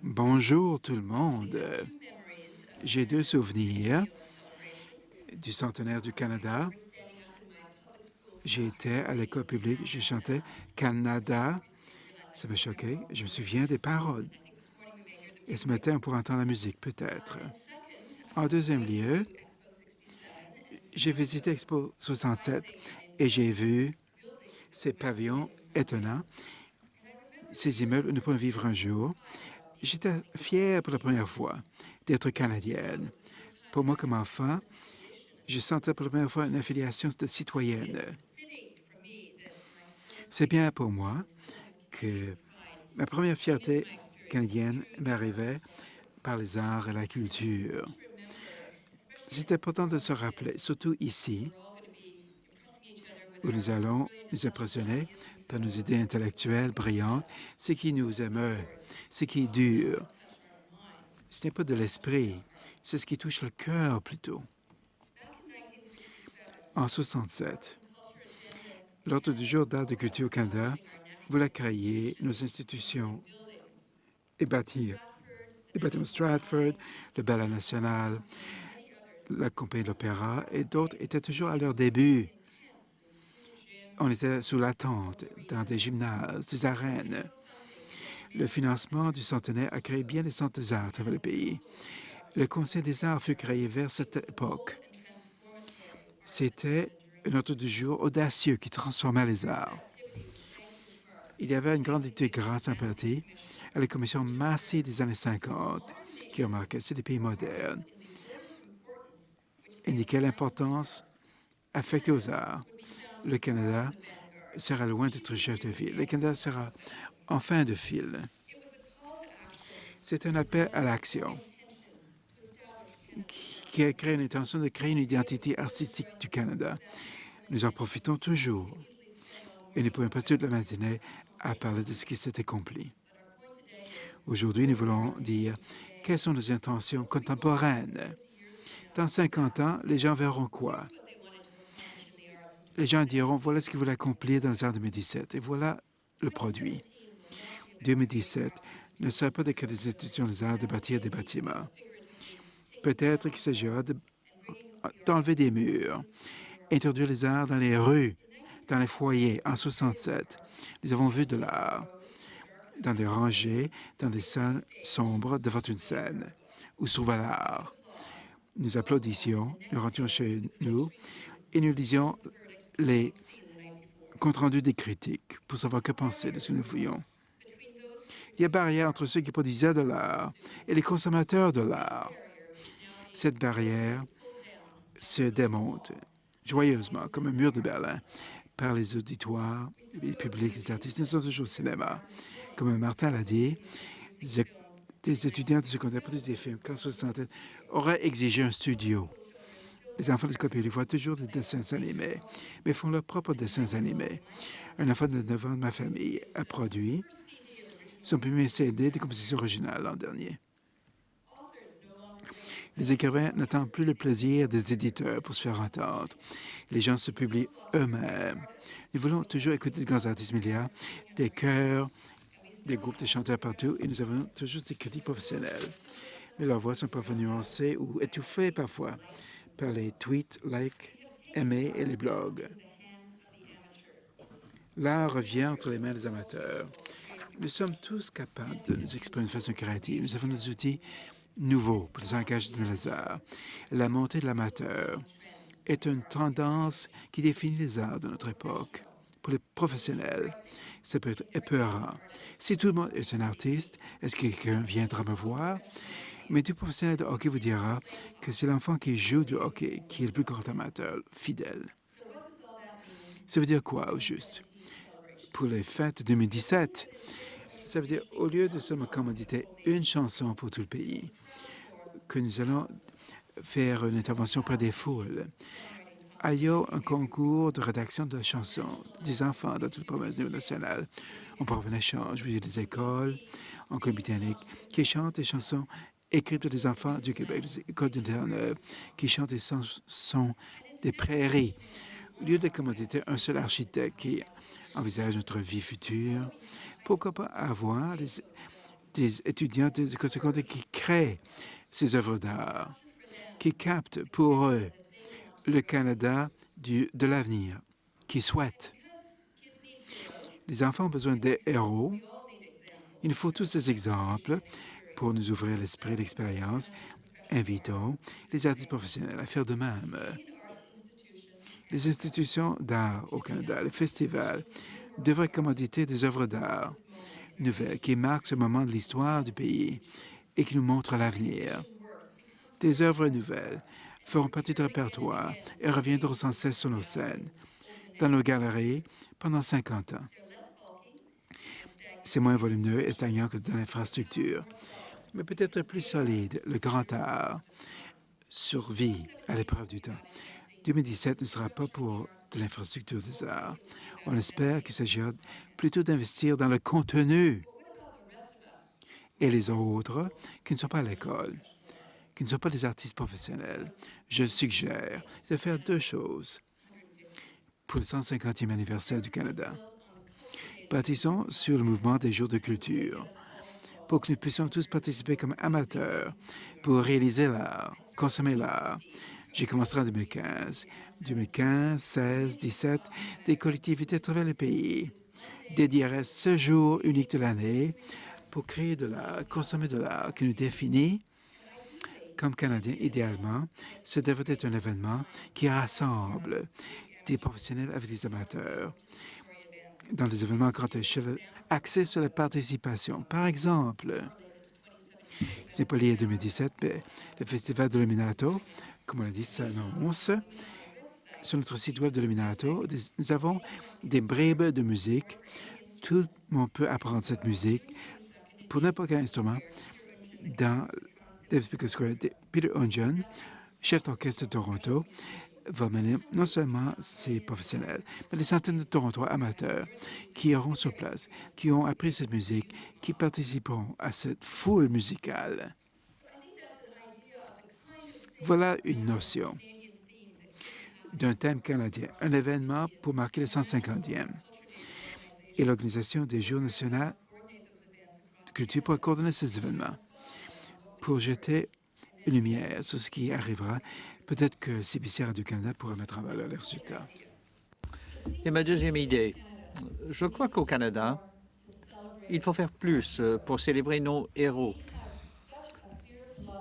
Bonjour tout le monde. J'ai deux souvenirs du centenaire du Canada. J'étais à l'école publique, je chantais Canada. Ça m'a choqué. Je me souviens des paroles. Et ce matin, on pourra entendre la musique, peut-être. En deuxième lieu, j'ai visité Expo 67 et j'ai vu ces pavillons étonnants, ces immeubles où nous pouvons vivre un jour. J'étais fière pour la première fois d'être canadienne. Pour moi, comme enfant, je sentais pour la première fois une affiliation de citoyenne. C'est bien pour moi que ma première fierté canadienne m'arrivait par les arts et la culture. C'est important de se rappeler, surtout ici, où nous allons nous impressionner par nos idées intellectuelles brillantes, ce qui nous émeut, ce qui est dur. Ce n'est pas de l'esprit, c'est ce qui touche le cœur plutôt. En 67, l'Ordre du jour d'art de culture au Canada voulait créer nos institutions et bâtir les bâtiments Stratford, le Ballet national, la Compagnie de l'Opéra et d'autres étaient toujours à leur début. On était sous l'attente dans des gymnases, des arènes. Le financement du centenaire a créé bien des centres des arts à travers le pays. Le Conseil des arts fut créé vers cette époque. C'était un ordre du jour audacieux qui transformait les arts. Il y avait une grande intégration sympathie à la commission Massey des années 50 qui remarquait c'est des pays modernes, indiquait l'importance affectée aux arts. Le Canada sera loin d'être chef de file. Le Canada sera en fin de file. C'est un appel à l'action qui a créé une intention de créer une identité artistique du Canada. Nous en profitons toujours et ne pouvons pas toute la matinée à parler de ce qui s'est accompli. Aujourd'hui, nous voulons dire quelles sont nos intentions contemporaines. Dans 50 ans, les gens verront quoi? Les gens diront, voilà ce qu'ils voulaient accomplir dans les années 2017 et voilà le produit. 2017 ne sera pas de créer des institutions des arts, de bâtir des bâtiments. Peut-être qu'il s'agira d'enlever des murs, introduire les arts dans les rues, dans les foyers. En 67, nous avons vu de l'art dans des rangées, dans des salles sombres devant une scène où se trouvait l'art. Nous applaudissions, nous rentrions chez nous et nous lisions les comptes rendus des critiques pour savoir que penser de ce que nous voyions. Il y a barrière entre ceux qui produisaient de l'art et les consommateurs de l'art. Cette barrière se démonte joyeusement comme un mur de Berlin par les auditoires, les publics, les artistes. Nous sommes toujours au cinéma. Comme Martin l'a dit, des étudiants de secondaire produisent des films qu'en 60 auraient exigé un studio. Les enfants de l'école publique voient toujours des dessins animés, mais font leurs propres dessins animés. Un enfant de 9 ans de ma famille a produit son premier CD de composition originale l'an dernier. Les écrivains n'attendent plus le plaisir des éditeurs pour se faire entendre. Les gens se publient eux-mêmes. Nous voulons toujours écouter de grands artistes milliards, des chœurs, des groupes de chanteurs partout, et nous avons toujours des critiques professionnelles. Mais leurs voix sont parfois nuancées ou étouffées parfois par les tweets, likes, aimés et les blogs. L'art revient entre les mains des amateurs. Nous sommes tous capables de nous exprimer de façon créative. Nous avons des outils nouveaux pour les engager dans les arts. La montée de l'amateur est une tendance qui définit les arts de notre époque. Pour les professionnels, ça peut être épeurant. Si tout le monde est un artiste, est-ce que quelqu'un viendra me voir? Mais tout professionnel de hockey vous dira que c'est l'enfant qui joue du hockey qui est le plus grand amateur fidèle. Ça veut dire quoi au juste? Pour les fêtes 2017, ça veut dire au lieu de seulement commanditer une chanson pour tout le pays, que nous allons faire une intervention près des foules. Il y a un concours de rédaction de chansons des enfants dans toute la province nationale. On peut revenir échange, il y a des écoles en Colombie-Britannique qui chantent des chansons écrites par des enfants du Québec, des écoles de Terre-Neuve, qui chantent des chansons des prairies. Au lieu de commanditer un seul architecte qui envisage notre vie future, pourquoi pas avoir des étudiants des écoles secondaires qui créent ces œuvres d'art, qui captent pour eux le Canada de l'avenir, qui souhaitent. Les enfants ont besoin des héros. Il nous faut tous ces exemples pour nous ouvrir l'esprit et l'expérience. Invitons les artistes professionnels à faire de même. Les institutions d'art au Canada, les festivals, devraient commanditer des œuvres d'art nouvelles qui marquent ce moment de l'histoire du pays et qui nous montrent l'avenir. Des œuvres nouvelles feront partie du répertoire et reviendront sans cesse sur nos scènes, dans nos galeries, pendant 50 ans. C'est moins volumineux et stagnant que dans l'infrastructure, mais peut-être plus solide. Le grand art survit à l'épreuve du temps. 2017 ne sera pas pour de l'infrastructure des arts. On espère qu'il s'agira plutôt d'investir dans le contenu. Et les autres qui ne sont pas à l'école, qui ne sont pas des artistes professionnels, je suggère de faire deux choses pour le 150e anniversaire du Canada. Bâtissons sur le mouvement des jours de culture pour que nous puissions tous participer comme amateurs pour réaliser l'art, consommer l'art. J'ai commencé en 2015. 2015, 16, 17, des collectivités à travers le pays dédieraient ce jour unique de l'année pour créer de l'art, consommer de l'art qui nous définit comme Canadiens idéalement. Ce devrait être un événement qui rassemble des professionnels avec des amateurs dans des événements à grande échelle axés sur la participation. Par exemple, c'est pas lié à 2017, mais le Festival de l'Illuminato, comme on l'a dit, s'annonce. Sur notre site web de l'Illuminato, nous avons des bribes de musique. Tout le monde peut apprendre cette musique pour n'importe quel instrument dans David Speaker Square. Peter Ongen, chef d'orchestre de Toronto, va mener non seulement ses professionnels, mais des centaines de Torontois amateurs qui auront sur place, qui ont appris cette musique, qui participeront à cette foule musicale. Voilà une notion d'un thème canadien, un événement pour marquer le 150e. Et l'organisation des Jours nationaux de culture pour coordonner ces événements, pour jeter une lumière sur ce qui arrivera. Peut-être que CBC Radio-Canada pourra mettre en valeur les résultats. Et ma deuxième idée, je crois qu'au Canada, il faut faire plus pour célébrer nos héros.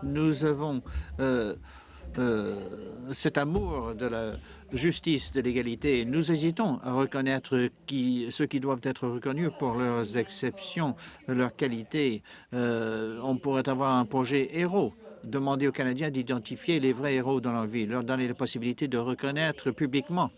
Nous avons cet amour de la justice, de l'égalité. Nous hésitons à reconnaître ceux qui doivent être reconnus pour leurs exceptions, leurs qualités. On pourrait avoir un projet héros. Demander aux Canadiens d'identifier les vrais héros dans leur vie, leur donner la possibilité de reconnaître publiquement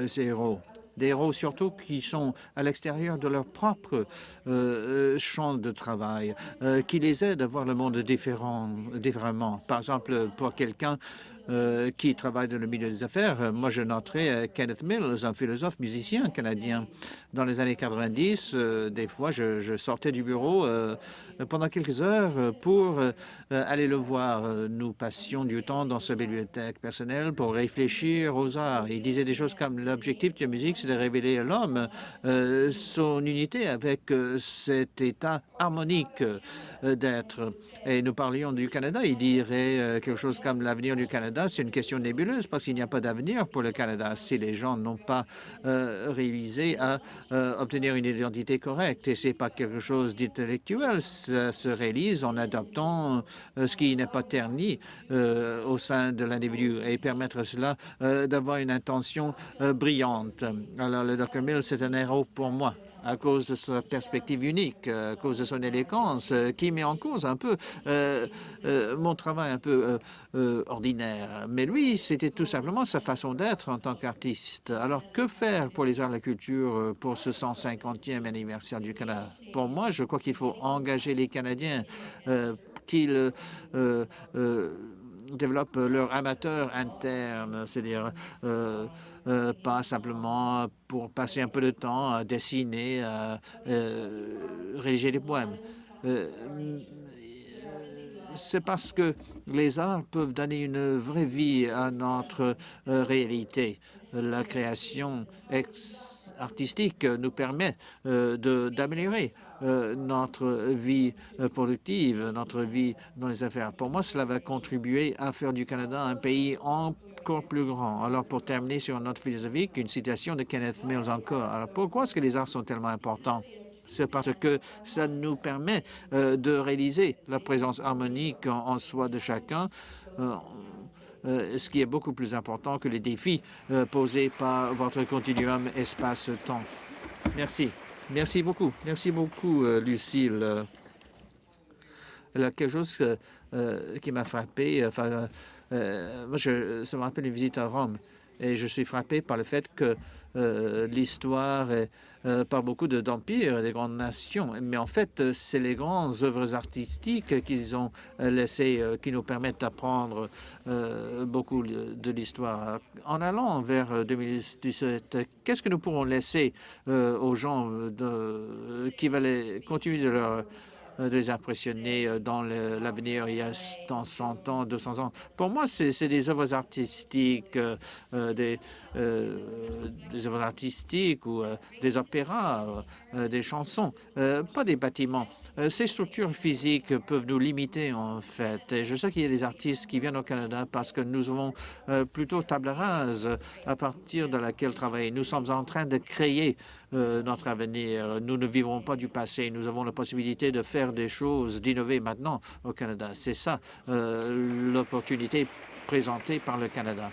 ces héros. Des héros surtout qui sont à l'extérieur de leur propre champ de travail, qui les aident à voir le monde différemment. Par exemple, pour quelqu'un qui travaille dans le milieu des affaires, moi je noterai Kenneth Mills, un philosophe musicien canadien. Dans les années 90, des fois, je sortais du bureau pendant quelques heures pour aller le voir. Nous passions du temps dans sa bibliothèque personnelle pour réfléchir aux arts. Il disait des choses comme l'objectif de la musique, c'est de révéler à l'homme son unité avec cet état harmonique d'être. Et nous parlions du Canada. Il dirait quelque chose comme l'avenir du Canada, c'est une question nébuleuse parce qu'il n'y a pas d'avenir pour le Canada si les gens n'ont pas réalisé à obtenir une identité correcte. Et c'est pas quelque chose d'intellectuel. Ça se réalise en adoptant ce qui n'est pas terni au sein de l'individu et permettre à cela d'avoir une intention brillante. Alors, le Dr Mills, c'est un héros pour moi à cause de sa perspective unique, à cause de son élégance, qui met en cause un peu mon travail un peu ordinaire. Mais lui, c'était tout simplement sa façon d'être en tant qu'artiste. Alors, que faire pour les arts et la culture pour ce 150e anniversaire du Canada? Pour moi, je crois qu'il faut engager les Canadiens, qu'ils développent leur amateur interne, c'est-à-dire pas simplement pour passer un peu de temps à dessiner, à rédiger des poèmes. C'est parce que les arts peuvent donner une vraie vie à notre réalité. La création artistique nous permet d'améliorer notre vie productive, notre vie dans les affaires. Pour moi, cela va contribuer à faire du Canada un pays encore plus grand. Alors, pour terminer sur notre philosophie, une citation de Kenneth Mills encore. Alors, pourquoi est-ce que les arts sont tellement importants? C'est parce que ça nous permet de réaliser la présence harmonique en soi de chacun, ce qui est beaucoup plus important que les défis posés par votre continuum espace-temps. Merci. Merci beaucoup. Merci beaucoup, Lucille. Quelque chose qui m'a frappé, moi, ça me rappelle une visite à Rome et je suis frappé par le fait que l'histoire parle beaucoup d'empires, des grandes nations, mais en fait, c'est les grandes œuvres artistiques qu'ils ont laissées, qui nous permettent d'apprendre beaucoup de l'histoire. En allant vers 2017, qu'est-ce que nous pourrons laisser aux gens qui veulent continuer de les impressionner dans l'avenir, il y a dans 100 ans, 200 ans. Pour moi, c'est des œuvres artistiques, des œuvres artistiques ou des opéras, des chansons, pas des bâtiments. Ces structures physiques peuvent nous limiter, en fait. Et je sais qu'il y a des artistes qui viennent au Canada parce que nous avons plutôt table rase à partir de laquelle travailler. Nous sommes en train de créer notre avenir. Nous ne vivrons pas du passé. Nous avons la possibilité de faire des choses, d'innover maintenant au Canada. C'est ça l'opportunité présentée par le Canada.